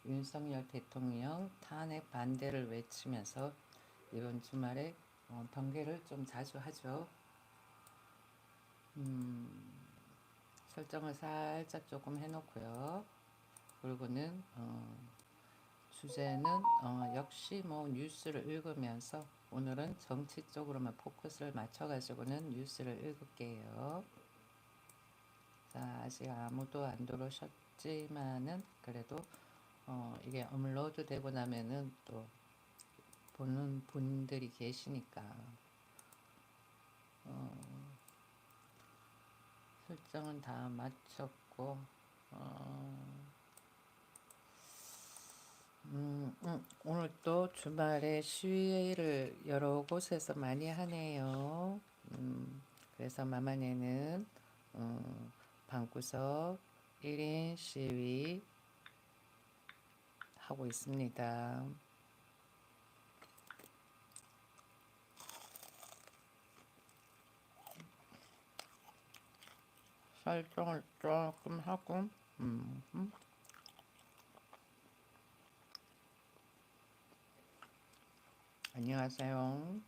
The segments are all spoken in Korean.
윤석열 대통령 탄핵 반대를 외치면서 이번 주말에 번개를 좀 자주 하죠. 설정을 살짝 조금 해놓고요. 그리고는 주제는 역시 뭐 뉴스를 읽으면서 오늘은 정치 쪽으로만 포커스를 맞춰가지고는 뉴스를 읽을게요. 자, 아직 아무도 안 들어오셨지만은 그래도 이게 업로드 되고 나면은 또 보는 분들이 계시니까 설정은 다 마쳤고 오늘 또 주말에 시위를 여러 곳에서 많이 하네요. 그래서 마마네는 방구석 1인 시위 하고 있습니다. 설정을 조금 하고 안녕하세요.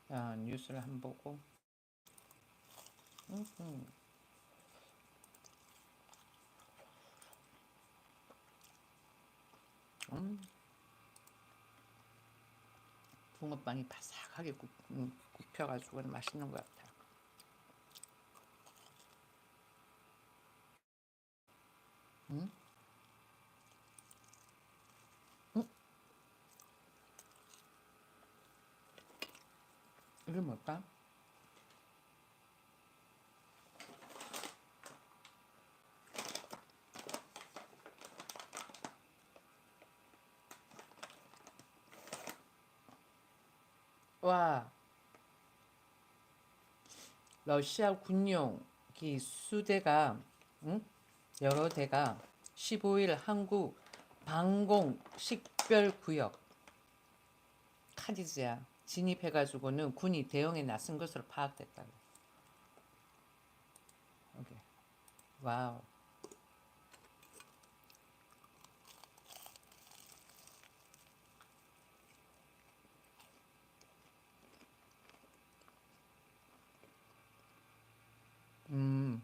자, 뉴스를 한번 보고 붕어빵이 바삭하게 굽혀가지고 맛있는 것 같아요. 응? 응? 이게 뭘까? 와, 러시아 군용기 수대가 여러 대가 15일 한국 방공 식별구역 카디즈야 진입해가지고는 군이 대응에 나선 것으로 파악됐다고. 오케이. 와우. 음,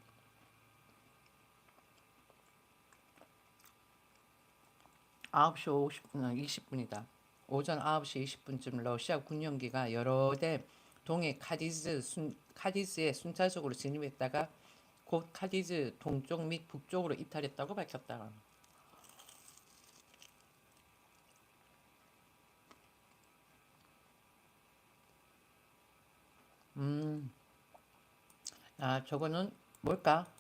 9시 50분, 20분이다. 오전 9시 20분쯤 러시아 군용기가 여러 대 동해 카디즈에 순차적으로 진입했다가 곧 카디즈 동쪽 및 북쪽으로 이탈했다고 밝혔다. 음, 아, 저거는 뭘까?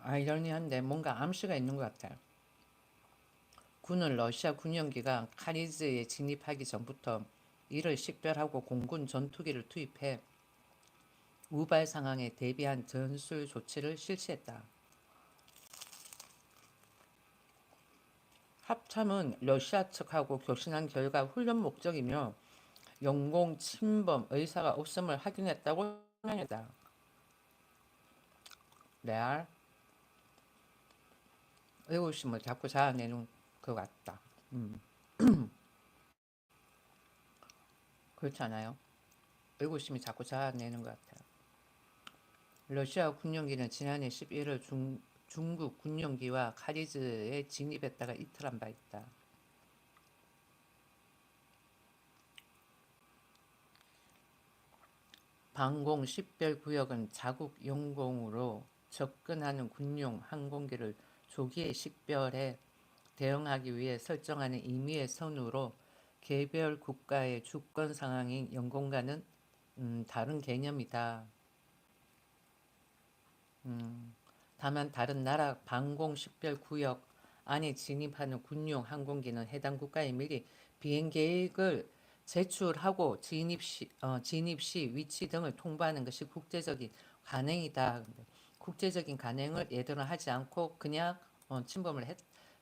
아이러니한데 뭔가 암시가 있는 것 같아요. 군은 러시아 군용기가 카디즈에 진입하기 전부터 이를 식별하고 공군 전투기를 투입해 우발 상황에 대비한 전술 조치를 실시했다. 합참은 러시아 측하고 교신한 결과 훈련 목적이며 영공 침범 의사가 없음을 확인했다고 설명했다. 레알 의구심을 자꾸 자아내는 것 같다. 그렇지 않아요? 의구심이 자꾸 자아내는 것 같아요. 러시아 군용기는 지난해 11월 중국 군용기와 카디즈에 진입했다가 이틀한 바 있다. 방공 식별구역은 자국 영공으로 접근하는 군용 항공기를 조기에 식별해 대응하기 위해 설정하는 임의의 선으로 개별 국가의 주권 상황인 영공과는 다른 개념이다. 다만 다른 나라 방공 식별구역 안에 진입하는 군용 항공기는 해당 국가에 미리 비행 계획을 제출하고 진입 시 위치 등을 통보하는 것이 국제적인 관행이다. 국제적인 관행을 얘들은 하지 않고 그냥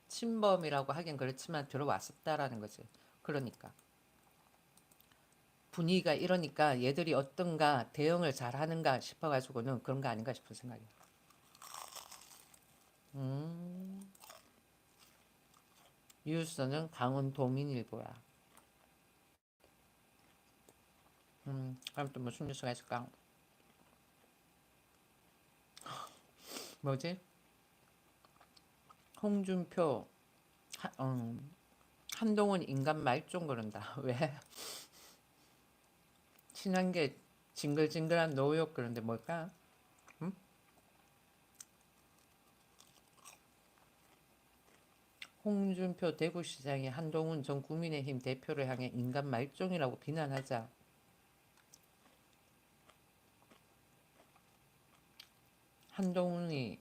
침범이라고 하긴 그렇지만 들어왔었다라는 거지. 그러니까 분위기가 이러니까 얘들이 어떤가 대응을 잘하는가 싶어가지고는 그런 거 아닌가 싶은 생각이에요. 음, 뉴스는 강원도민일보야. 그럼 또 무슨 뉴스가 있을까? 뭐지? 홍준표, 하, 한동훈 인간 말종 그런다. 왜? 친한 게 징글징글한 노욕 그런데 뭘까? 음? 홍준표 대구시장이 한동훈 전 국민의힘 대표를 향해 인간 말종이라고 비난하자 한동훈이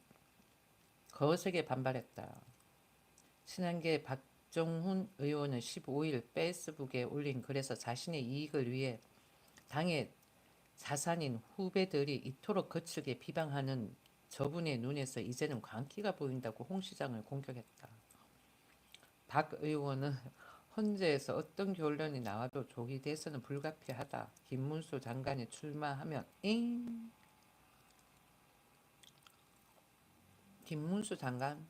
거세게 반발했다. 친한계 박정훈 의원은 15일 페이스북에 올린 글에서 자신의 이익을 위해 당의 자산인 후배들이 이토록 거칠게 비방하는 저분의 눈에서 이제는 광기가 보인다고 홍 시장을 공격했다. 박 의원은 헌재에서 어떤 결론이 나와도 조기 대선은 불가피하다. 김문수 장관이 출마하면 김문수 장관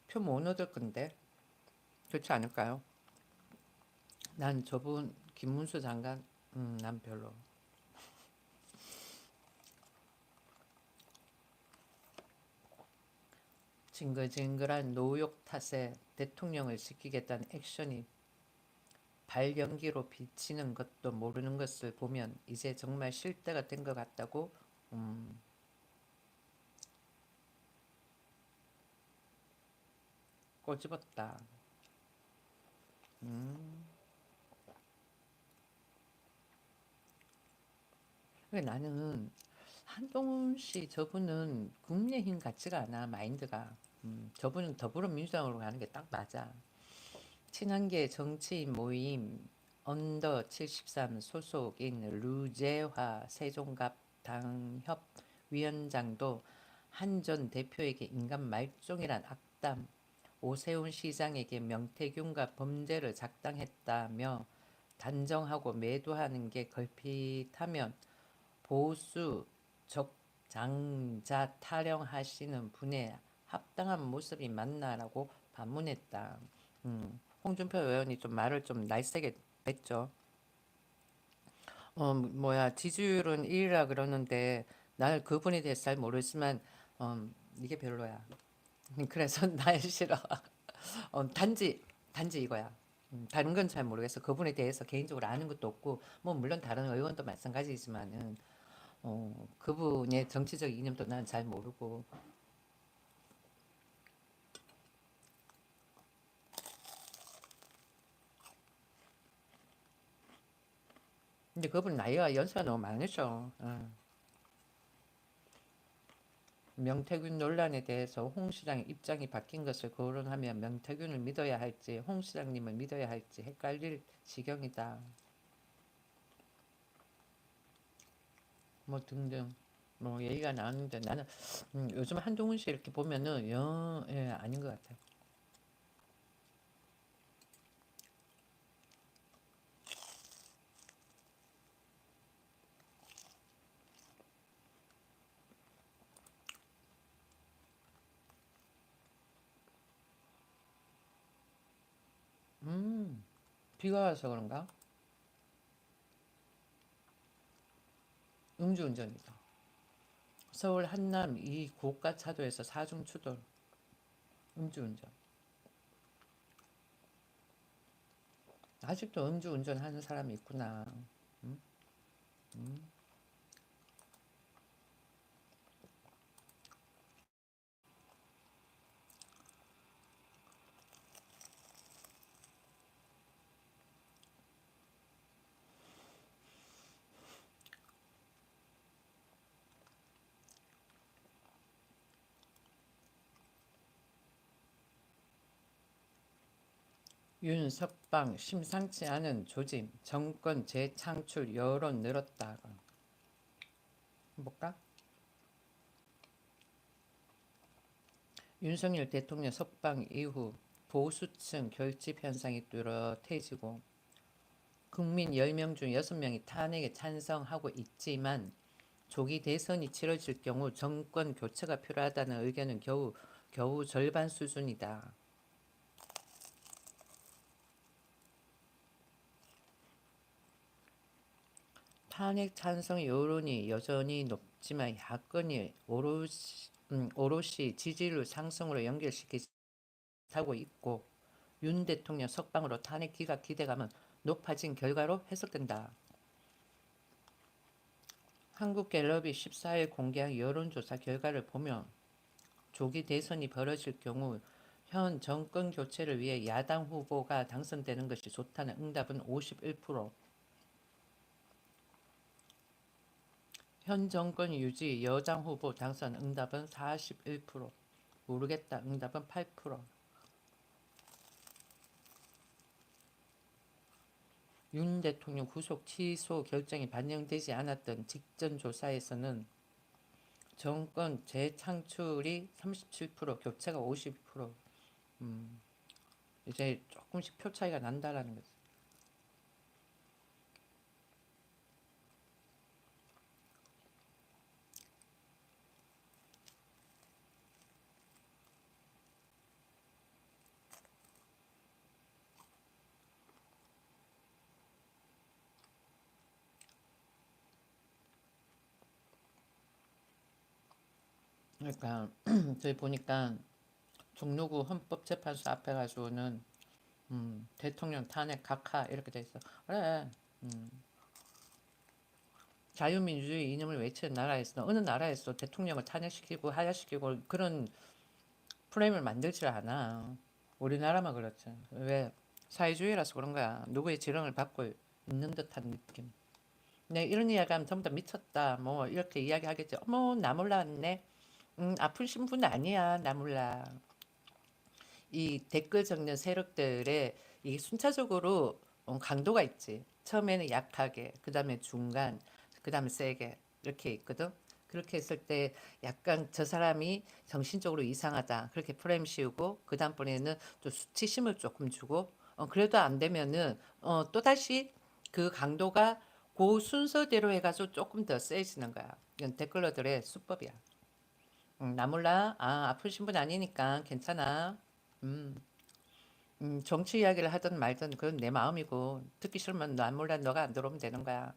표 못 얻을 건데 그렇지 않을까요? 난 저분 김문수 장관 난 별로. 징글징글한 노욕 탓에 대통령을 지키겠다는 액션이 발연기로 비치는 것도 모르는 것을 보면 이제 정말 쉴 때가 된 것 같다고 꼬집었다. 나는 한동훈 씨 저분은 국민의힘 같지가 않아. 마인드가. 저분은 더불어민주당으로 가는 게 딱 맞아. 친한계 정치인 모임 언더 73 소속인 류재화 세종갑 당협 위원장도 한 전 대표에게 인간 말종이란 악담, 오세훈 시장에게 명태균과 범죄를 작당했다며 단정하고 매도하는 게 걸핏하면 보수 적장자 타령하시는 분의 합당한 모습이 맞나라고 반문했다. 홍준표 의원이 좀 말을 좀 날쌔게 했죠. 뭐야 지지율은 1위라 그러는데 나는 그분에 대해서 잘 모르지만 이게 별로야. 그래서 날 싫어. 단지 이거야. 다른 건 잘 모르겠어. 그분에 대해서 개인적으로 아는 것도 없고 뭐 물론 다른 의원도 마찬가지지만은 그분의 정치적 이념도 난 잘 모르고. 근데 그분 나이가 연세가 너무 많으셔. 명태균 논란에 대해서 홍 시장의 입장이 바뀐 것을 거론하며 명태균을 믿어야 할지 홍 시장님을 믿어야 할지 헷갈릴 지경이다. 뭐 등등 뭐 얘기가 나왔는데 나는 요즘 한동훈 씨 이렇게 보면은 아닌 것 같아. 비가 와서 그런가? 음주운전이다. 서울 한남 이 고가 차도에서 사중 추돌 음주운전. 아직도 음주운전 하는 사람이 있구나. 음? 음. 윤석방 심상치 않은 조짐 정권 재창출 여론 늘었다. 볼까? 윤석열 대통령 석방 이후 보수층 결집 현상이 뚜렷해지고 국민 10명 중 6명이 탄핵에 찬성하고 있지만 조기 대선이 치러질 경우 정권 교체가 필요하다는 의견은 겨우 절반 수준이다. 탄핵 찬성 여론이 여전히 높지만 야권이 오롯이 지지율 상승으로 연결시키고 있고 윤 대통령 석방으로 탄핵 기대감은 높아진 결과로 해석된다. 한국갤럽이 14일 공개한 여론조사 결과를 보면 조기 대선이 벌어질 경우 현 정권 교체를 위해 야당 후보가 당선되는 것이 좋다는 응답은 51%, 현 정권 유지 여당 후보 당선 응답은 41%, 모르겠다 응답은 8%. 윤 대통령 구속 취소 결정이 반영되지 않았던 직전 조사에서는 정권 재창출이 37%, 교체가 52%. 이제 조금씩 표 차이가 난다라는 거지. 그러니까 저희 보니까 종로구 헌법재판소 앞에 가지고는 대통령 탄핵 각하 이렇게 돼 있어. 그래. 자유민주주의 이념을 외치는 나라에서 어느 나라에서 대통령을 탄핵시키고 하야시키고 그런 프레임을 만들지 않아. 우리나라만 그렇지. 왜? 사회주의라서 그런 거야. 누구의 지령을 받고 있는 듯한 느낌. 네, 이런 이야기하면 전부 다 미쳤다. 뭐 이렇게 이야기하겠지. 어머, 나 몰랐네. 아픈 신분 아니야. 나 몰라. 이 댓글 적는 세력들의 이 순차적으로 강도가 있지. 처음에는 약하게, 그 다음에 중간, 그 다음에 세게 이렇게 있거든. 그렇게 했을 때 약간 저 사람이 정신적으로 이상하다 그렇게 프레임 씌우고 그 다음번에는 또 수치심을 조금 주고 그래도 안 되면은 또다시 그 강도가 그 순서대로 해가지고 조금 더 세지는 거야. 이건 댓글러들의 수법이야. 나 몰라. 아, 아프신 분 아니니까 괜찮아. 음. 정치 이야기를 하든 말든 그건 내 마음이고 듣기 싫으면 나 몰라 너가 안 들어오면 되는 거야.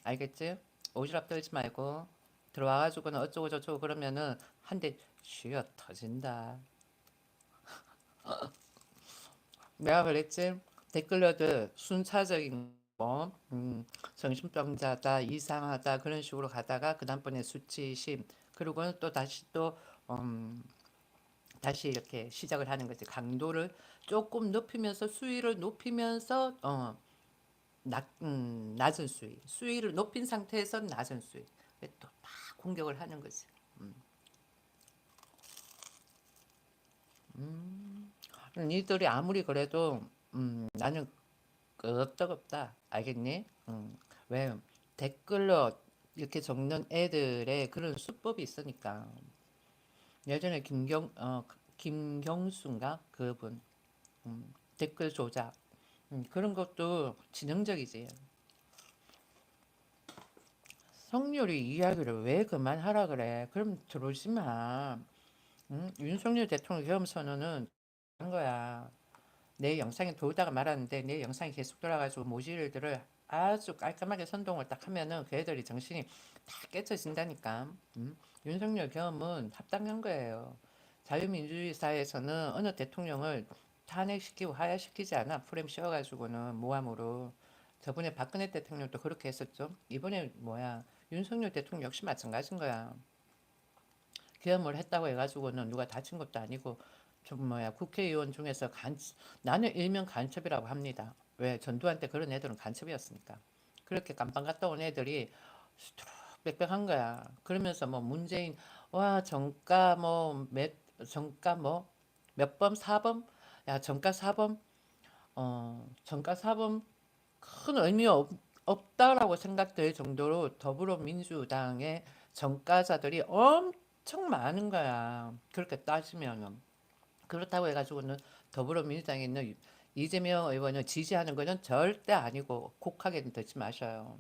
알겠지? 오지랖 떨지 말고 들어와가지고는 어쩌고 저쩌고 그러면은 한 대 쥐어 터진다. 내가 그랬지? 댓글러들 순차적인 거, 정신병자다, 이상하다 그런 식으로 가다가 그 다음번에 수치심 그리고는 또 다시 또 다시 이렇게 시작을 하는 거지. 강도를 조금 높이면서 수위를 높이면서 낮은 수위를 높인 상태에서 낮은 수위 또 막 공격을 하는 거지. 니들이 아무리 그래도 나는 끄떡없다. 알겠니? 왜 댓글로 이렇게 적는 애들의 그런 수법이 있으니까. 예전에 김경수인가 그분 댓글 조작 그런 것도 지능적이지. 성렬이 이야기를 왜 그만하라 그래? 그럼 들어오지 마. 윤석열 대통령 계엄 선언은 한 거야. 내 영상에 돌다가 말았는데 내 영상이 계속 돌아가지고 모질들을 아주 깔끔하게 선동을 딱 하면은 그 애들이 정신이 다 깨쳐진다니까. 윤석열 계엄은 합당한 거예요. 자유민주주의 사회에서는 어느 대통령을 탄핵시키고 하야시키지 않아. 프레임 씌워가지고는 모함으로. 저번에 박근혜 대통령도 그렇게 했었죠. 이번에 뭐야 윤석열 대통령 역시 마찬가지인 거야. 계엄을 했다고 해가지고는 누가 다친 것도 아니고 좀 뭐야 국회의원 중에서 나는 일명 간첩이라고 합니다. 왜 전두환 때 그런 애들은 간첩이었으니까. 그렇게 깜빵 갔다 온 애들이 수두룩 빽빽한 거야. 그러면서 뭐 문재인 와 정가 뭐 몇 범 사범 야 정가 사범 정가 사범 큰 의미 없다라고 생각될 정도로 더불어민주당의 정가자들이 엄청 많은 거야. 그렇게 따지면은. 그렇다고 해가지고는 더불어민주당에 있는 이재명 의원을 지지하는 것은 절대 아니고 곡하게는 듣지 마셔요.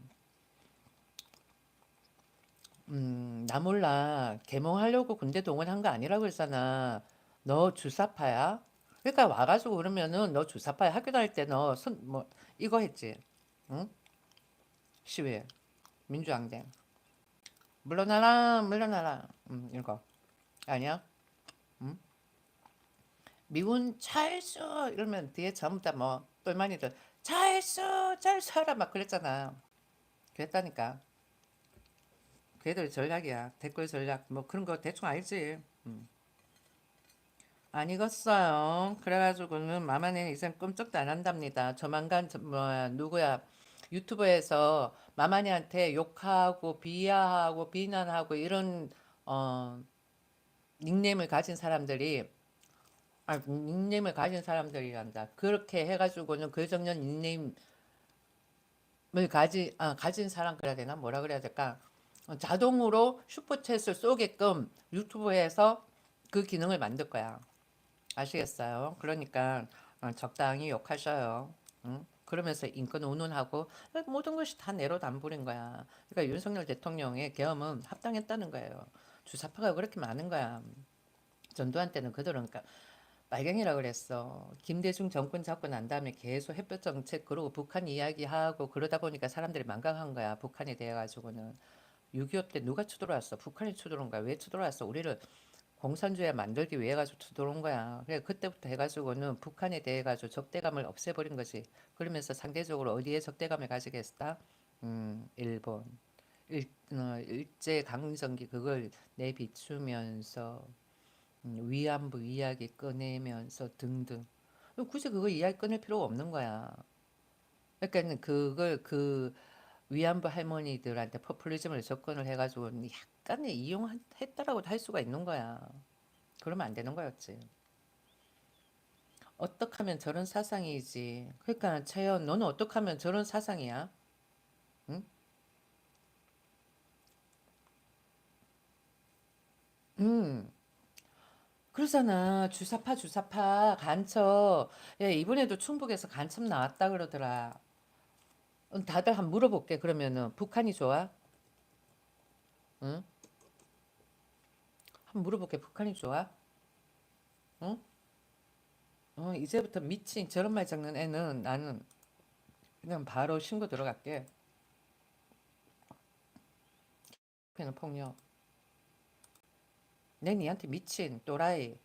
나 몰라. 개몽하려고 군대 동원한 거 아니라고 했잖아. 너 주사파야? 그러니까 와가지고 그러면은 너 주사파야. 학교 다닐 때 너 뭐 이거 했지? 응? 시위, 민주항쟁. 물러나라, 물러나라. 이거 아니야? 응? 미군 찰수 이러면 뒤에 전부 다 뭐 똘마니들 찰수, 찰수하라 막 그랬잖아. 그랬다니까. 걔들 전략이야. 댓글 전략 뭐 그런 거 대충 알지? 안 익었어요. 그래가지고는 마마는 이제 꼼짝도 안 한답니다. 조만간 뭐야 누구야 유튜브에서 마마니한테 욕하고 비하하고 비난하고 이런 어 닉네임을 가진 사람들이 닉네임을 가진 사람들이란다. 그렇게 해가지고는 그 정년 닉네임을 가진 사람 그래야 되나 뭐라 그래야 될까? 자동으로 슈퍼챗을 쏘게끔 유튜브에서 그 기능을 만들 거야. 아시겠어요? 그러니까 적당히 욕하셔요. 응? 그러면서 인권 운운하고 모든 것이 다 내로남불인 거야. 그러니까 윤석열 대통령의 계엄은 합당했다는 거예요. 주사파가 그렇게 많은 거야. 전두환 때는 그들은 그러니까 빨갱이라 그랬어. 김대중 정권 잡고 난 다음에 계속 햇볕 정책 그러고 북한 이야기하고 그러다 보니까 사람들이 망각한 거야. 북한에 대해 가지고는 6.25 때 누가 쳐들어왔어? 북한이 쳐들어온 거야. 왜 쳐들어왔어? 우리를 공산주의 만들기 위해 가지고 들어온 거야. 그래 그때부터 해가지고는 북한에 대해 가지고 적대감을 없애버린 거지. 그러면서 상대적으로 어디에 적대감을 가지겠다? 일본. 일제 강점기 그걸 내비추면서 위안부 이야기 꺼내면서 등등. 굳이 그거 이야기 꺼낼 필요가 없는 거야. 그러니까 그걸 그 위안부 할머니들한테 포퓰리즘을 접근을 해가지고 약간의 이용했다라고도 할 수가 있는 거야. 그러면 안 되는 거였지. 어떻게 하면 저런 사상이지. 그러니까 채연 너는 어떻게 하면 저런 사상이야? 응? 음. 그러잖아. 주사파 간첩. 야, 이번에도 충북에서 간첩 나왔다 그러더라. 다들 한번 물어볼게. 그러면은 북한이 좋아? 응? 한번 물어볼게. 북한이 좋아? 응? 이제부터 미친 저런 말 적는 애는 나는 그냥 바로 신고 들어갈게. 그냥 폭력. 내 니한테 미친 또라이.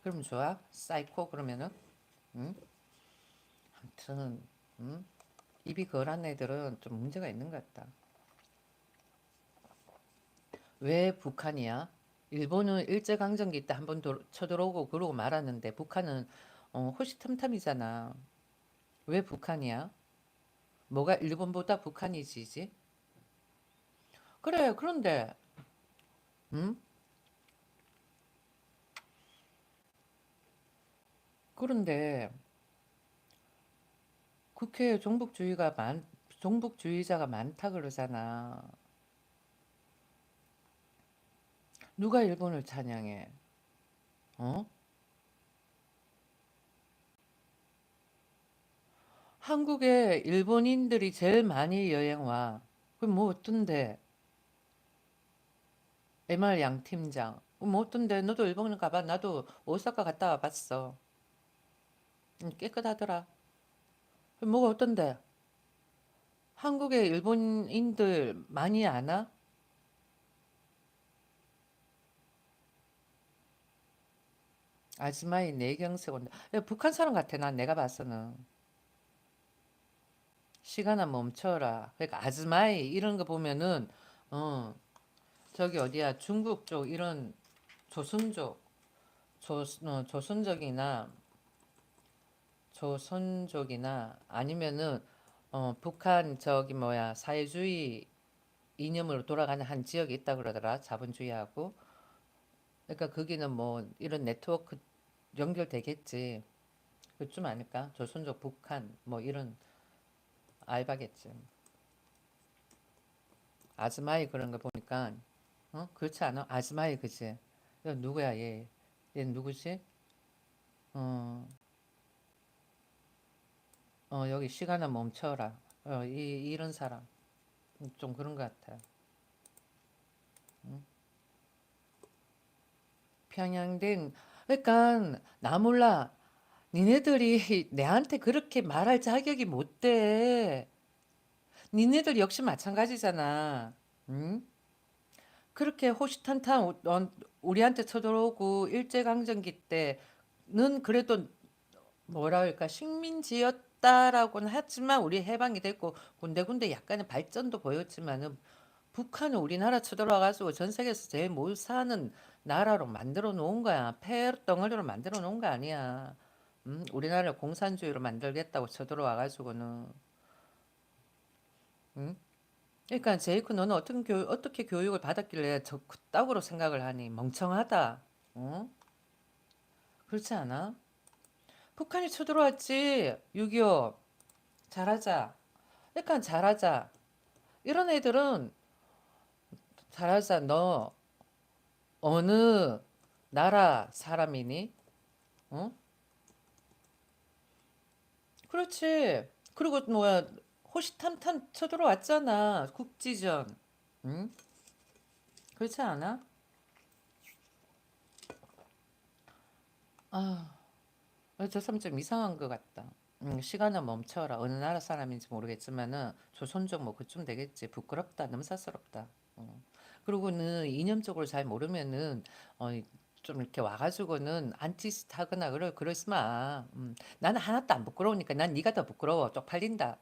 그러면 좋아? 사이코 그러면은? 응? 아무튼 입이 거란 애들은 좀 문제가 있는 것 같다. 왜 북한이야? 일본은 일제강점기 때 한번 쳐들어오고 그러고 말았는데 북한은 호시탐탐이잖아. 왜 북한이야? 뭐가 일본보다 북한이지지? 그래 그런데 음? 그런데 국회에 종북주의자가 많다 그러잖아. 누가 일본을 찬양해? 어? 한국에 일본인들이 제일 많이 여행 와. 그럼 뭐 어떤데? MR 양 팀장. 뭐 어떤데? 너도 일본 가봐. 나도 오사카 갔다 와봤어. 깨끗하더라. 그럼 뭐가 어떤데? 한국에 일본인들 많이 안 와? 아즈마이 내경색 온다. 야, 북한 사람 같아. 난 내가 봐서는. 시간아 멈춰라. 그러니까 아즈마이 이런 거 보면은 어 저기 어디야 중국 쪽 이런 조선족 조선족이나 조선족이나 아니면은 북한 저기 뭐야 사회주의 이념으로 돌아가는 한 지역이 있다 그러더라. 자본주의하고. 그러니까 거기는 뭐 이런 네트워크 연결되겠지. 그쯤 아닐까? 조선족 북한 뭐 이런 알바겠지. 아즈마이 그런 거 보니까 그렇지 않아? 아즈마이 그지? 누구야 얘? 얘 누구지? 어 여기 시간을 멈춰라. 이런 사람. 좀 그런 것 같아. 평양된, 그러니까, 나 몰라. 니네들이 내한테 그렇게 말할 자격이 못 돼. 니네들 역시 마찬가지잖아. 응? 그렇게 호시탄탄 우리한테 쳐들어오고 일제강점기 때는 그래도 뭐랄까 식민지였다라고는 했지만 우리 해방이 됐고 군데군데 약간의 발전도 보였지만은 북한은 우리나라 쳐들어와가지고 전 세계에서 제일 못 사는 나라로 만들어 놓은 거야. 폐 덩어리로 만들어 놓은 거 아니야. 우리나라를 공산주의로 만들겠다고 쳐들어와가지고는. 응? 그러니까 제이크 너는 어떻게 교육을 받았길래 저 그따구로 생각을 하니 멍청하다. 어? 그렇지 않아? 북한이 쳐들어왔지. 6.25 잘하자. 그러니까 잘하자. 이런 애들은 잘하자. 너 어느 나라 사람이니? 어? 그렇지. 그리고 뭐야 호시탐탐 쳐들어왔잖아. 국지전. 응? 그렇지 않아? 아, 저 사람 좀 이상한 것 같다. 시간을 멈춰라. 어느 나라 사람인지 모르겠지만은 조선족 뭐 그쯤 되겠지. 부끄럽다. 넘사스럽다. 어. 그리고는 이념적으로 잘 모르면은 어, 좀 이렇게 와가지고는 안티스트 하거나 그러지 마. 나는 하나도 안 부끄러우니까 난 네가 더 부끄러워. 쪽팔린다.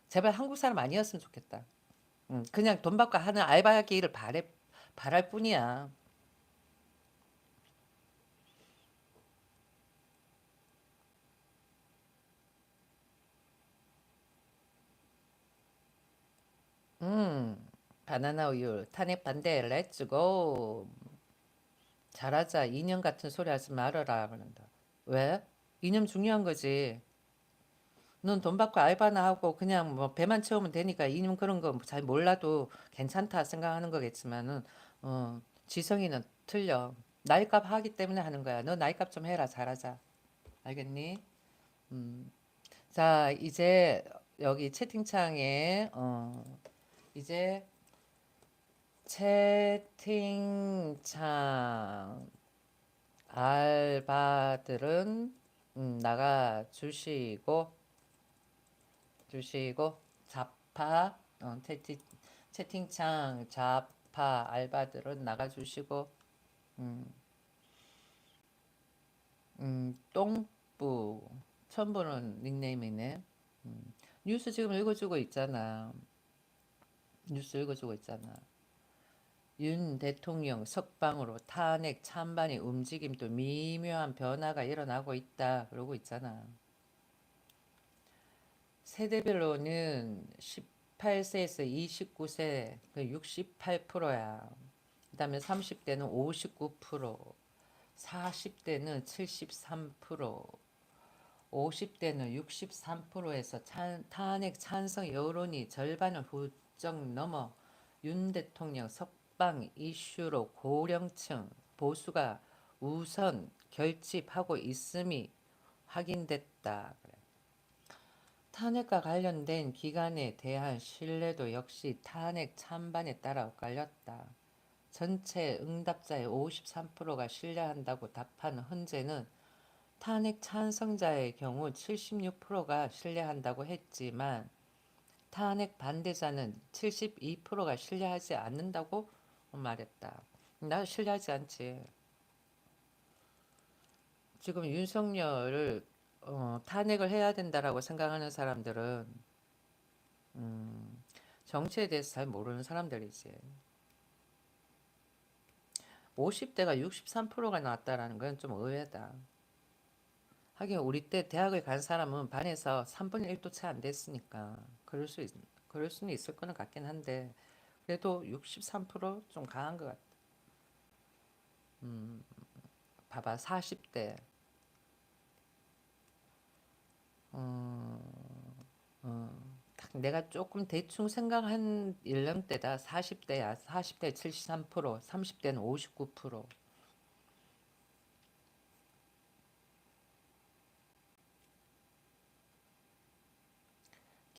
제발 한국 사람 아니었으면 좋겠다. 그냥 돈 받고 하는 알바하기를 바랄 뿐이야. 바나나 우유 탄핵 반대 렛츠고. 잘하자. 이념 같은 소리 하지 말아라 그런다. 왜? 이념 중요한 거지. 넌 돈 받고 알바나 하고 그냥 뭐 배만 채우면 되니까 이념 그런 거 잘 몰라도 괜찮다 생각하는 거겠지만은 지성이는 틀려. 나이값 하기 때문에 하는 거야. 너 나이값 좀 해라. 잘하자. 알겠니? 음. 자, 이제 여기 채팅창에 이제 채팅창 알바들은 나가 주시고 자파 채팅창 자파 알바들은 나가 주시고 음, 똥뿌 처음 보는 닉네임이네. 음, 뉴스 지금 읽어주고 있잖아. 뉴스 읽어주고 있잖아. 윤 대통령 석방으로 탄핵 찬반의 움직임도 미묘한 변화가 일어나고 있다. 그러고 있잖아. 세대별로는 18세에서 29세 그 68%야. 그다음에 30대는 59%, 40대는 73%, 50대는 63%에서 탄핵 찬성 여론이 절반을 훌쩍 넘어 윤 대통령 석방 이슈로 고령층 보수가 우선 결집하고 있음이 확인됐다. 탄핵과 관련된 기관에 대한 신뢰도 역시 탄핵 찬반에 따라 엇갈렸다. 전체 응답자의 53%가 신뢰한다고 답한 헌재는 탄핵 찬성자의 경우 76%가 신뢰한다고 했지만 탄핵 반대자는 72%가 신뢰하지 않는다고 말했다. 나 신뢰하지 않지. 지금 윤석열을 탄핵을 해야 된다라고 생각하는 사람들은 정치에 대해서 잘 모르는 사람들이지. 50대가 63%가 나왔다라는 건 좀 의외다. 하긴 우리 때 대학을 간 사람은 반에서 3분의 1도 채 안 됐으니까 그럴 수는 있을 거는 같긴 한데 그래도 63%좀 강한 것 같아. 봐봐 40대 딱 내가 조금 대충 생각한 연령대다. 40대야. 40대 73%, 30대는 59%.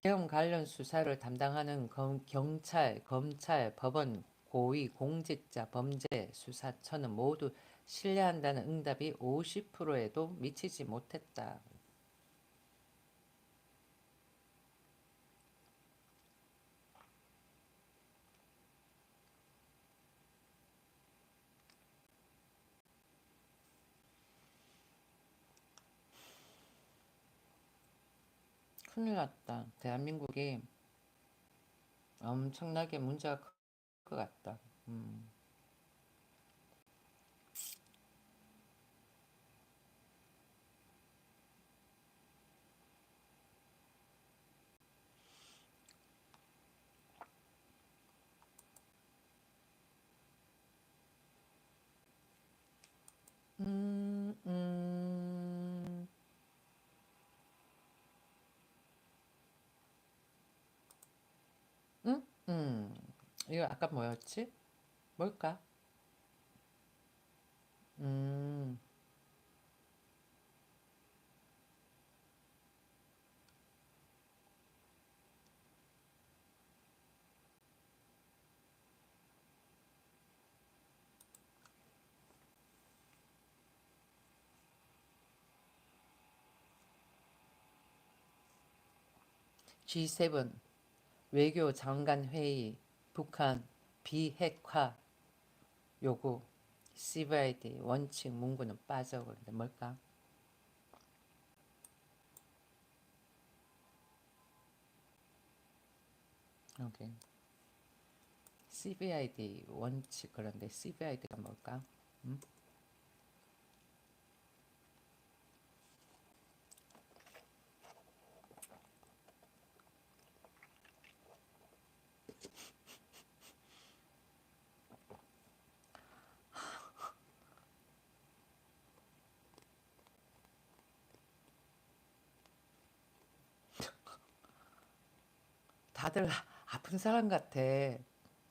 계엄 관련 수사를 담당하는 경찰, 검찰, 법원, 고위 공직자 범죄 수사처는 모두 신뢰한다는 응답이 50%에도 미치지 못했다. 큰일 났다. 대한민국이 엄청나게 문제가 클 것 같다. 음. 음, 음, 응? 이거 아까 뭐였지? 뭘까? 음, G7 외교 장관 회의, 북한 비핵화 요구, CVID 원칙 문구는 빠져. 그런데 뭘까? 여기 CVID 원칙. 그런데 CVID가 뭘까? 음? 다들 아픈 사람 같아.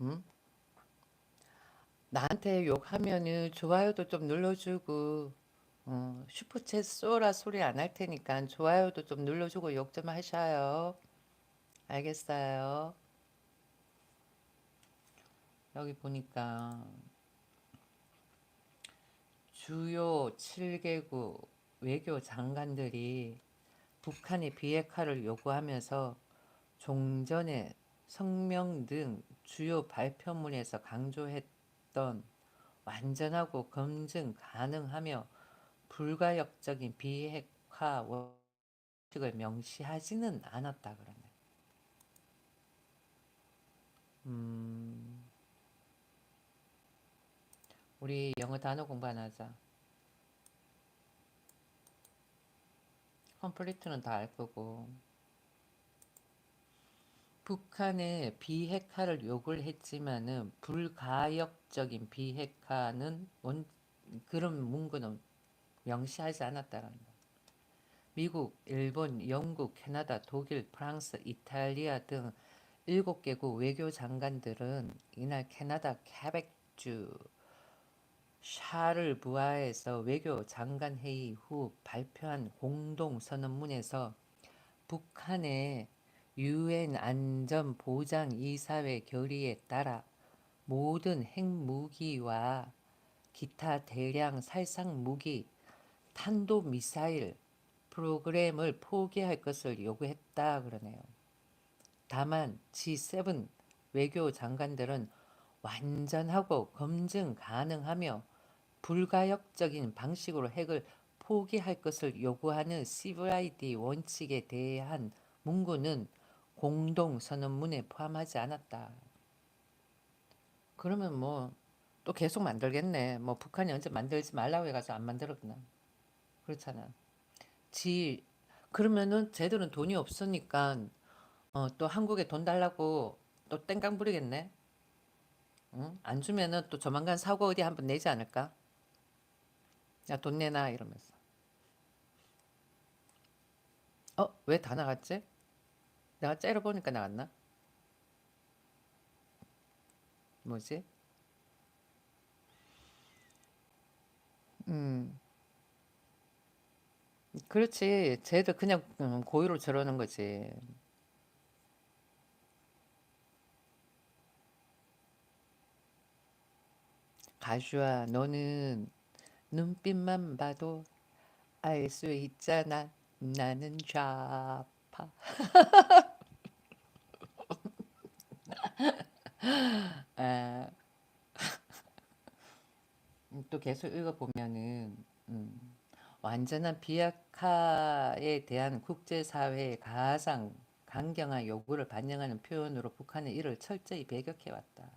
응? 나한테 욕하면은 좋아요도 좀 눌러주고, 슈퍼챗 쏘라 소리 안 할 테니까 좋아요도 좀 눌러주고 욕 좀 하셔요. 알겠어요. 여기 보니까 주요 7개국 외교 장관들이 북한의 비핵화를 요구하면서 종전의 성명 등 주요 발표문에서 강조했던 완전하고 검증 가능하며 불가역적인 비핵화 원칙을 명시하지는 않았다 그러네. 음, 우리 영어 단어 공부 하나 하자. 컴플리트는 다 알 거고. 북한의 비핵화를 요구를 했지만은 불가역적인 비핵화는 그런 문구는 명시하지 않았다는 거. 미국, 일본, 영국, 캐나다, 독일, 프랑스, 이탈리아 등 7개국 외교 장관들은 이날 캐나다 케벡주 샤를부아에서 외교 장관 회의 후 발표한 공동 선언문에서 북한의 유엔 안전보장이사회 결의에 따라 모든 핵무기와 기타 대량 살상 무기, 탄도미사일 프로그램을 포기할 것을 요구했다 그러네요. 다만 G7 외교 장관들은 완전하고 검증 가능하며 불가역적인 방식으로 핵을 포기할 것을 요구하는 CVID 원칙에 대한 문구는 공동선언문에 포함하지 않았다. 그러면 뭐 또 계속 만들겠네. 뭐 북한이 언제 만들지 말라고 해가지고 안 만들었구나. 그렇잖아. 지 그러면은 쟤들은 돈이 없으니까 또 한국에 돈 달라고 또 땡깡 부리겠네. 응? 안 주면은 또 조만간 사고 어디 한번 내지 않을까? 야, 돈 내놔 이러면서. 왜 다 나갔지? 내가 째려보니까 나갔나? 뭐지? 음, 그렇지. 쟤들 그냥 고의로 저러는 거지. 가슈아, 너는 눈빛만 봐도 알 수 있잖아. 나는 좌파. 아, 또 계속 읽어보면은 완전한 비핵화에 대한 국제사회의 가장 강경한 요구를 반영하는 표현으로 북한은 이를 철저히 배격해왔다.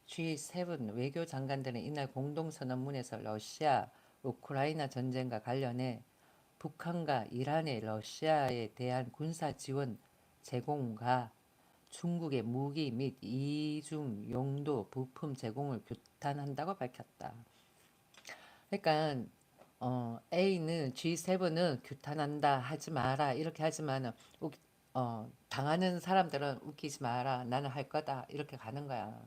G7 외교장관들은 이날 공동선언문에서 러시아, 우크라이나 전쟁과 관련해 북한과 이란의 러시아에 대한 군사 지원 제공과 중국의 무기 및 이중 용도 부품 제공을 규탄한다고 밝혔다. 그러니까 A는 G7은 규탄한다 하지 마라 이렇게 하지만은 당하는 사람들은 웃기지 마라 나는 할 거다 이렇게 가는 거야.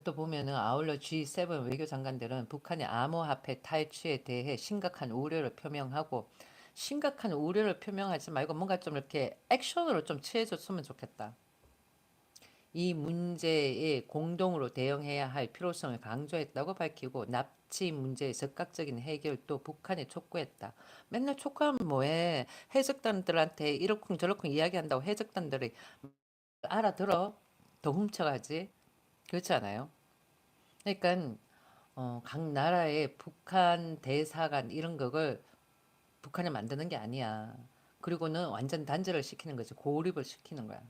또 보면은 아울러 G7 외교장관들은 북한의 암호화폐 탈취에 대해 심각한 우려를 표명하고 심각한 우려를 표명하지 말고 뭔가 좀 이렇게 액션으로 좀 취해줬으면 좋겠다. 이 문제에 공동으로 대응해야 할 필요성을 강조했다고 밝히고 납치 문제의 즉각적인 해결도 북한에 촉구했다. 맨날 촉구하면 뭐해? 해적단들한테 이러쿵저러쿵 이야기한다고 해적단들이 알아들어? 더 훔쳐가지? 그렇지 않아요? 그러니까 각 나라의 북한 대사관 이런 거를 북한에 만드는 게 아니야. 그리고는 완전 단절을 시키는 거지. 고립을 시키는 거야.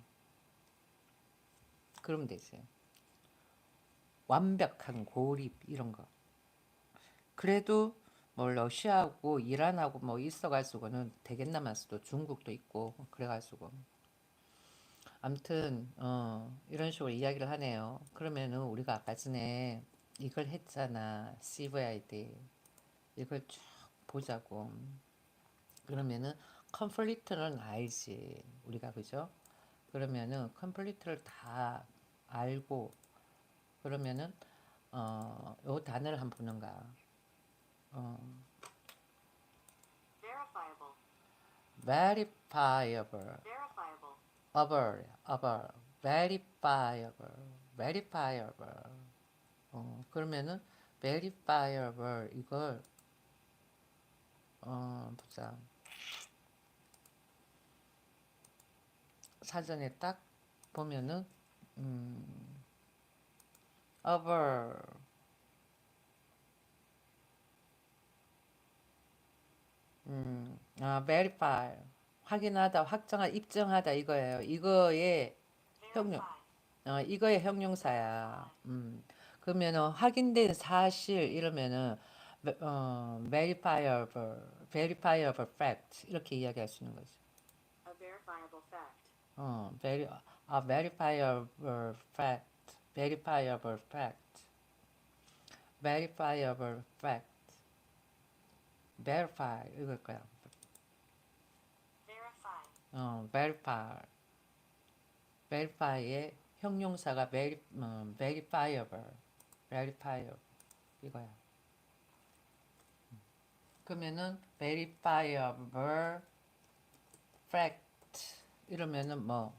그러면 되지. 완벽한 고립 이런 거. 그래도 뭐 러시아하고 이란하고 뭐 있어가지고는 되겠나마서도 중국도 있고 그래가지고 아무튼 이런 식으로 이야기를 하네요. 그러면은 우리가 아까 전에 이걸 했잖아. CVID 이걸 쭉 보자고. 그러면은 컴플리트는 알지 우리가 그죠? 그러면은 컴플리트를 다 알고 그러면은 요 단어를 한번 보는 거야. 어, verifiable, able, able, verifiable, verifiable. 그러면은 verifiable 이걸 보자. 사전에 딱 보면은 able, verify 확인하다, 확정하다, 입증하다 이거예요. 이거의 형용, 이거의 형용사야. 그러면은 확인된 사실 이러면은 verifiable, verifiable fact 이렇게 이야기할 수 있는 거지. Very, verifiable fact, verifiable fact, verifiable fact, verify 이걸 거야. verify, verify의 형용사가 verifiable, verifiable 이거야. 그러면은 verifiable fact 이러면은 뭐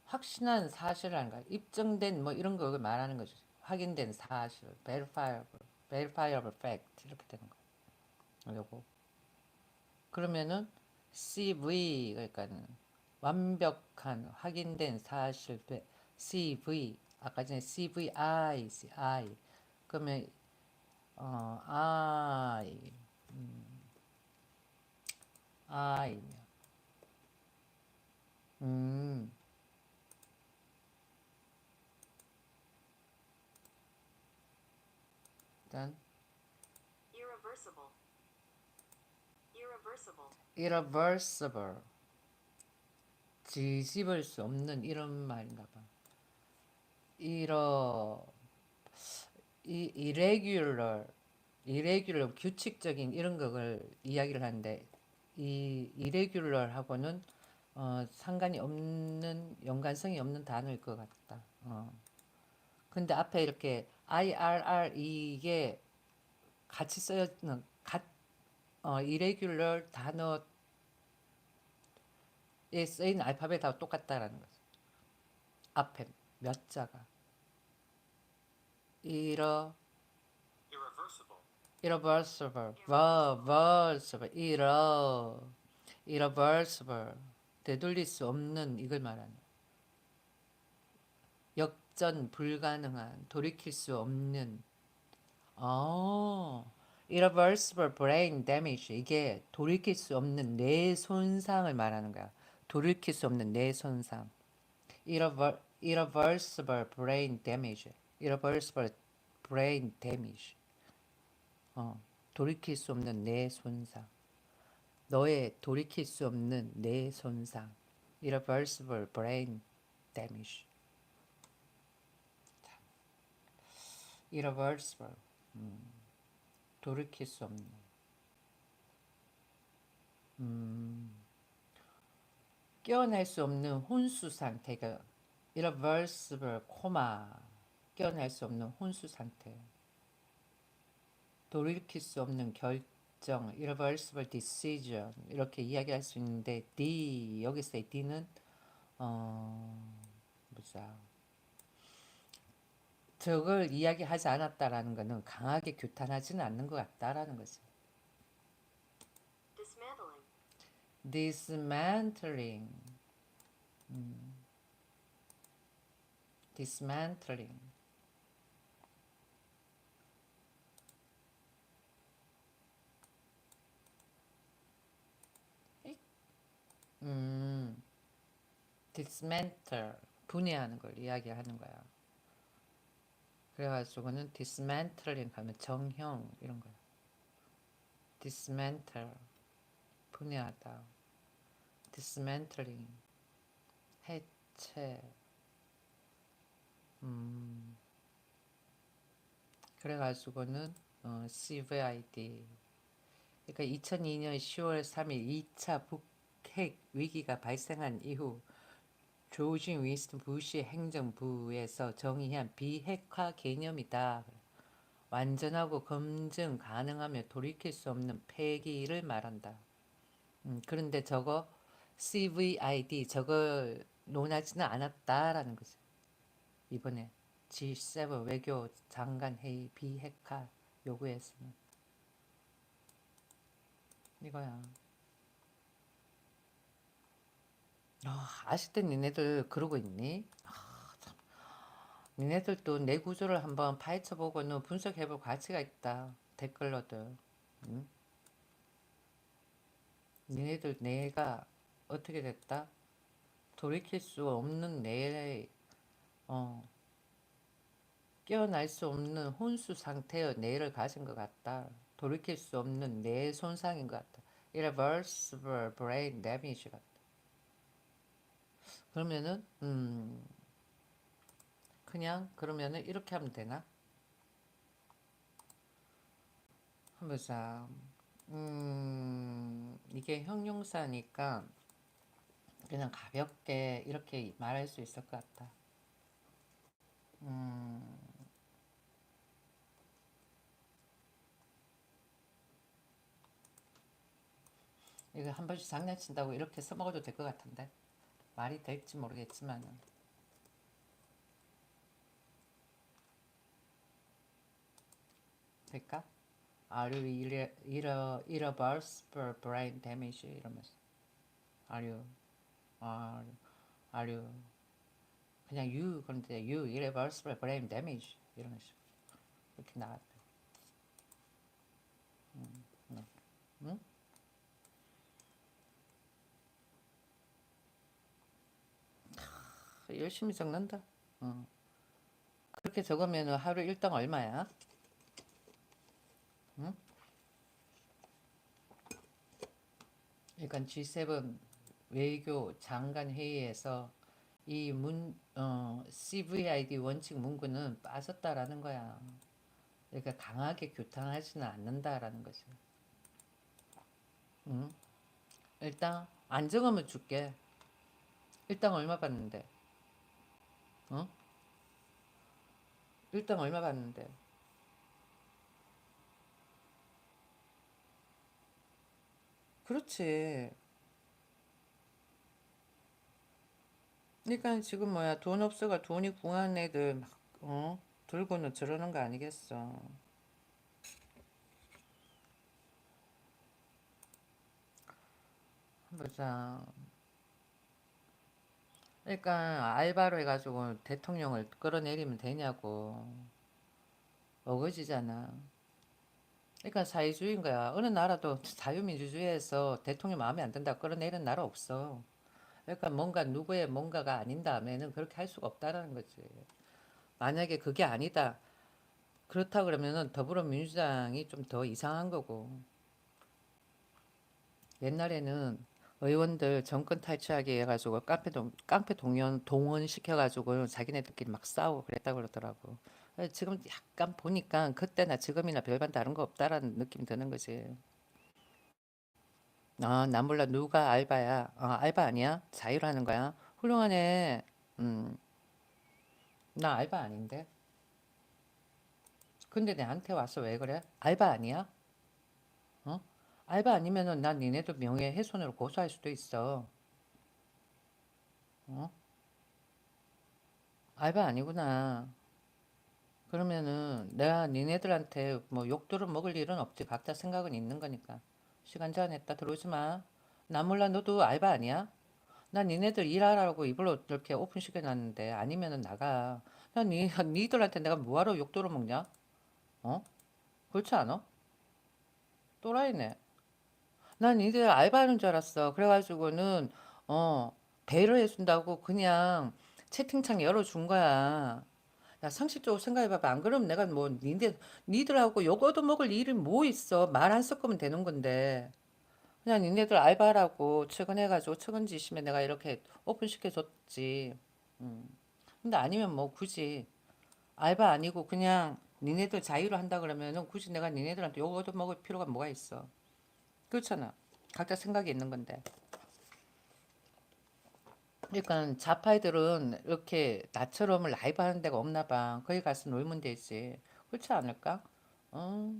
확신한 사실이라는 거야. 입증된 뭐 이런 걸 말하는 거죠. 확인된 사실, verifiable, verifiable fact 이렇게 되는 거야. 요거. 그러면은 CV 그러니까는 완벽한 확인된 사실 CV 아까 전에 CVI CI 그러면 I I 음 일단 irreversible 뒤집을 수 없는 이런 말인가 봐. 이러 irregular 규칙적인 이런 거를 이야기를 하는데 이 irregular하고는 상관이 없는 연관성이 없는 단어일 것 같다. 근데 앞에 이렇게 IRR 이게 같이 쓰여있는 irregular 단어에 쓰인 알파벳하고 똑같다라는 거죠. 앞에 몇 자가. irre irreversible, irreversible, irreversible, irreversible, 되돌릴 수 없는 이걸 말하는 역전 불가능한 돌이킬 수 없는 irreversible brain damage 이게 돌이킬 수 없는 뇌 손상을 말하는 거야. 돌이킬 수 없는 뇌 손상. irreversible brain damage. irreversible brain damage. 돌이킬 수 없는 뇌 손상. 너의 돌이킬 수 없는 뇌 손상. irreversible brain damage. irreversible. 돌이킬 수 없는. 깨어날 수 없는 혼수 상태가 irreversible 코마. 깨어날 수 없는 혼수 상태. 돌이킬 수 없는 결정, irreversible decision 이렇게 이야기할 수 있는데 D 여기서의 D는 보자. 저걸 이야기하지 않았다라는 것은 강하게 규탄하지는 않는 것 같다라는 거지. dismantling, dismantling. dismantle 분해하는 걸 이야기하는 거야. 그래가지고는 dismantling 하면 정형 이런 거야. dismantle 분해하다. dismantling 해체. 그래가지고는 CVID. 그러니까 2002년 10월 3일 2차 북핵 위기가 발생한 이후 조지 윈스턴 부시 행정부에서 정의한 비핵화 개념이다. 완전하고 검증 가능하며 돌이킬 수 없는 폐기를 말한다. 그런데 저거 CVID 저걸 논하지는 않았다라는 거죠. 이번에 G7 외교 장관 회의 비핵화 요구에서는 이거야. 아직도 니네들 그러고 있니? 니네들도 내 구조를 한번 파헤쳐보고는 분석해볼 가치가 있다. 댓글로들. 응? 니네들 내가 어떻게 됐다? 돌이킬 수 없는 내 깨어날 수 없는 혼수 상태의 뇌를 가진 것 같다. 돌이킬 수 없는 뇌 손상인 것 같다. irreversible brain damage 같다. 그러면은 그냥 그러면은 이렇게 하면 되나? 한번 보자. 이게 형용사니까 그냥 가볍게 이렇게 말할 수 있을 것 같다. 이거 한 번씩 장난친다고 이렇게 써먹어도 될 것 같은데 말이 될지 모르겠지만은 될까? Are you irreversible brain damage? 이러면서 Are you are you 그냥 you 그런데 you irreversible brain damage 이러면서 이렇게 나왔대. 응? 열심히 적는다. 그렇게 적으면 하루 일당 얼마야? 응? 그러니까 G7 외교 장관 회의에서 이 CVID 원칙 문구는 빠졌다라는 거야. 그러니까 강하게 규탄하지는 않는다라는 거지. 응? 일단 안 적으면 줄게. 일당 얼마 받는데? 어? 일당 얼마 받는데? 그렇지. 그러니까 지금 뭐야 돈 없어가 돈이 궁한 애들 막 들고는 저러는 거 아니겠어. 보자. 그러니까 알바로 해가지고 대통령을 끌어내리면 되냐고. 어거지잖아. 그러니까 사회주의인 거야. 어느 나라도 자유민주주의에서 대통령 마음에 안 든다 끌어내리는 나라 없어. 그러니까 뭔가 누구의 뭔가가 아닌 다음에는 그렇게 할 수가 없다라는 거지. 만약에 그게 아니다. 그렇다 그러면은 더불어민주당이 좀 더 이상한 거고. 옛날에는 의원들 정권 탈취하게 해가지고 깡패 동원 시켜가지고 자기네들끼리 막 싸우고 그랬다고 그러더라고. 지금 약간 보니까 그때나 지금이나 별반 다른 거 없다라는 느낌이 드는 거지. 아, 난 몰라. 누가 알바야? 알바 아니야? 자유로 하는 거야? 훌륭하네. 음, 나 알바 아닌데. 근데 내한테 와서 왜 그래? 알바 아니야? 어? 알바 아니면은 난 니네도 명예훼손으로 고소할 수도 있어. 어? 알바 아니구나. 그러면은 내가 니네들한테 뭐 욕들을 먹을 일은 없지. 각자 생각은 있는 거니까. 시간 제한했다. 들어오지 마. 나 몰라. 너도 알바 아니야? 난 니네들 일하라고 이불로 이렇게 오픈시켜 놨는데 아니면은 나가. 니들한테 내가 뭐하러 욕들을 먹냐? 어? 그렇지 않아? 또라이네. 난 니들 알바하는 줄 알았어. 그래가지고는 어 배를 해준다고 그냥 채팅창 열어준 거야. 야, 상식적으로 생각해봐봐. 안 그러면 내가 뭐 니들하고 욕 얻어먹을 일이 뭐 있어. 말 안 섞으면 되는 건데. 그냥 니네들 알바라고 출근해가지고 측은지심에 내가 이렇게 오픈시켜줬지. 음. 근데 아니면 뭐 굳이 알바 아니고 그냥 니네들 자유로 한다 그러면은 굳이 내가 니네들한테 욕 얻어먹을 필요가 뭐가 있어. 그렇잖아. 각자 생각이 있는 건데. 그러니까 자파이들은 이렇게 나처럼 라이브 하는 데가 없나 봐. 거기 가서 놀면 되지. 그렇지 않을까? 어,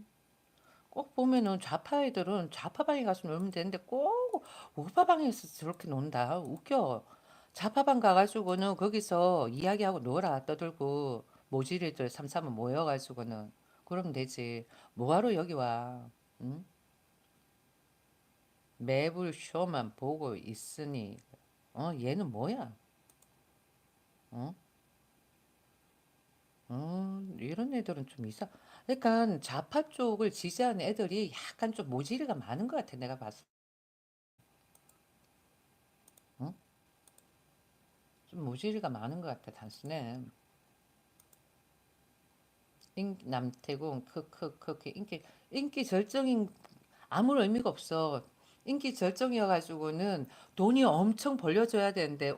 꼭 보면은 좌파애들은 좌파방에 가서 놀면 되는데 꼭 우파방에서 저렇게 논다. 웃겨. 좌파방 가가지고는 거기서 이야기하고 놀아. 떠들고 모지리들 삼삼은 모여가지고는 그러면 되지. 뭐하러 여기 와? 응? 매불 쇼만 보고 있으니 얘는 뭐야? 어? 이런 애들은 좀 그러니까 좌파 쪽을 지지하는 애들이 약간 좀 모질이가 많은 것 같아. 내가 봤을 때. 어? 좀 모질이가 많은 것 같아. 단순해. 남태국 크크크 인기 절정인 아무런 의미가 없어. 인기 절정이어가지고는 돈이 엄청 벌려줘야 되는데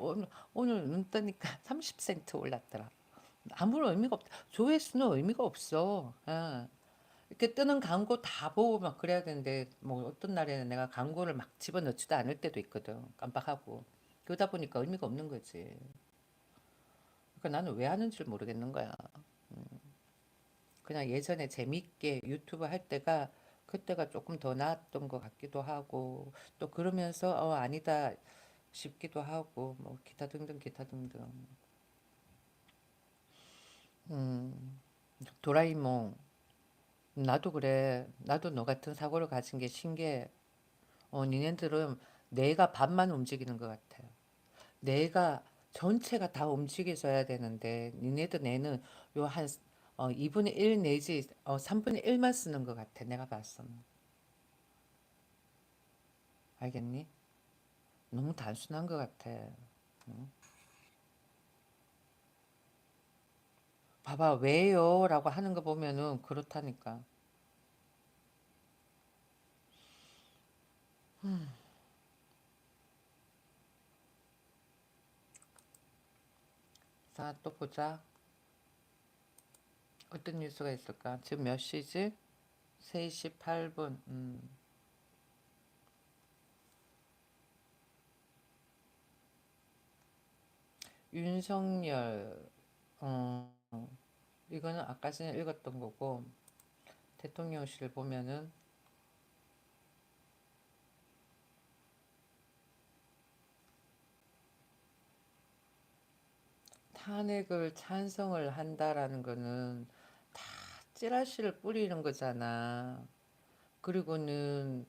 오늘 눈 뜨니까 30센트 올랐더라. 아무런 의미가 없다. 조회수는 의미가 없어. 이렇게 뜨는 광고 다 보고 막 그래야 되는데 뭐 어떤 날에는 내가 광고를 막 집어넣지도 않을 때도 있거든. 깜빡하고. 그러다 보니까 의미가 없는 거지. 그러니까 나는 왜 하는지 모르겠는 거야. 그냥 예전에 재밌게 유튜브 할 때가 그때가 조금 더 나았던 것 같기도 하고 또 그러면서 아니다 싶기도 하고 뭐 기타 등등 기타 등등. 음, 도라이몽 나도 그래. 나도 너 같은 사고를 가진 게 신기해. 니네들은 뇌가 반만 움직이는 것 같아. 뇌가 전체가 다 움직여져야 되는데 니네들 뇌는 요한 2분의 1 내지 3분의 1만 쓰는 것 같아. 내가 봤어. 알겠니? 너무 단순한 것 같아. 응? 봐봐, 왜요? 라고 하는 거 보면은 그렇다니까. 자, 또 보자. 어떤 뉴스가 있을까? 지금 몇 시지? 3시 8분. 윤석열, 어, 이거는 아까 전에 읽었던 거고, 대통령실 보면은 탄핵을 찬성을 한다라는 거는 다 찌라시를 뿌리는 거잖아. 그리고는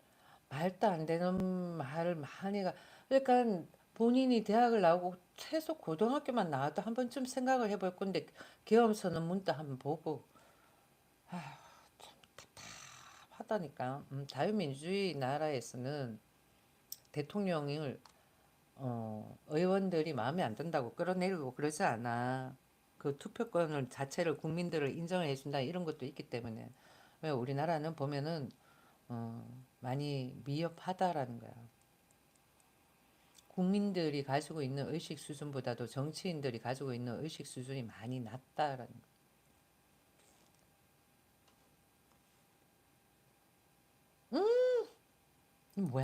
말도 안 되는 말을 많이 가. 그러니까 본인이 대학을 나오고 최소 고등학교만 나와도 한 번쯤 생각을 해볼 건데 계엄선언 문자 한번 보고 하다니까. 자유민주주의 나라에서는 대통령을 의원들이 마음에 안 든다고 끌어내리고 그러지 않아. 그 투표권을 자체를 국민들을 인정해 준다 이런 것도 있기 때문에 왜 우리나라는 보면은 어, 많이 미흡하다라는 거야. 국민들이 가지고 있는 의식 수준보다도 정치인들이 가지고 있는 의식 수준이 많이 낮다라는 거.